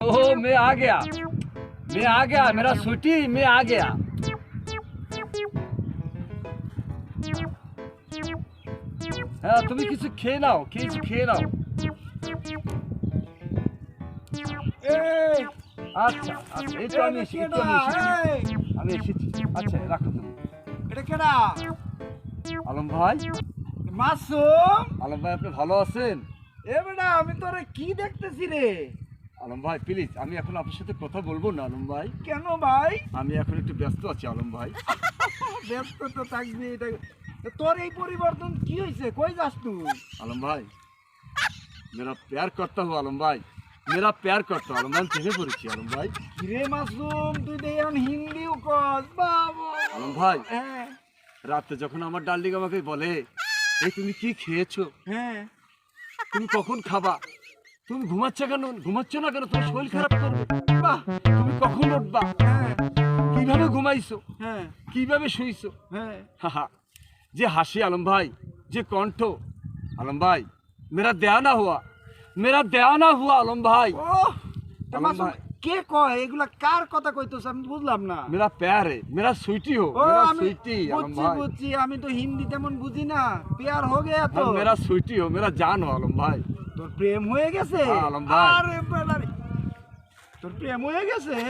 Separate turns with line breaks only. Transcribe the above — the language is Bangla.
ओ मैं आ गया, मेरा स्वीटी मैं आ गया। হ্যাঁ তুমি কিছু খেয়ে নাও,
এই
আচ্ছা আচ্ছা এই তো আমি এসেছি। আচ্ছা রাখো তুমি।
এটা কেডা?
আলম ভাই,
মাসুম?
আপনি ভালো আছেন?
এ বেটা, আমি তোরে কি দেখতেছি রে?
আলম ভাই প্লিজ, আমি এখন আপনার সাথে কথা বলবো না আলম ভাই।
কেন ভাই?
আমি এখন একটু ব্যস্ত আছি আলম ভাই।
ব্যস্ত তো থাকবি। তোর এই পরিবর্তন কি হয়েছে? কই যাস তুই?
आलम भाई मेरा प्यार करता हूँ आलम भाई, मेरा प्यार करता हूँ आलम भाई, চেনে পড়েছি আলম ভাই।
রে মাসুম, তুই দেখেন হিন্দিও কস বাবা।
আলম ভাই
হ্যাঁ
রাতে যখন আমার ডার্লিং আমাকে বলে এই তুমি কি খেয়েছো,
হ্যাঁ
তুমি কখন খাবা, তুমি ঘুমাচ্ছ না কেন, তোমার শরীর খারাপ করবে,
বাহ,
তুমি কখন উঠবা,
হ্যাঁ
কিভাবে ঘুমাইছো,
হ্যাঁ
কিভাবে শুইছো,
হ্যাঁ
হাহা যে হাসি আলম ভাই, যে কণ্ঠ আলম ভাই, मेरा दया ना हुआ आलम भाई।
ও
আলম
মাসুম,
ভাই
কে কয় এগুলা? কার কথা কইতেছ আমি বুঝলাম না।
मेरा प्यार है, मेरा स्वीटी हो,
ও
मेरा
আমি
स्वीटी आलम भाई,
বুঝছি, আমি তো হিন্দি তেমন বুঝি না। প্যার হো গয়া তো?
हाँ, मेरा स्वीटी हो, मेरा जान हो आलम भाई।
তোর প্রেম হয়ে গেছে?
হ্যাঁ, আলম ভাই।
আরে বেটা রে, তোর প্রেম হয়ে গেছে?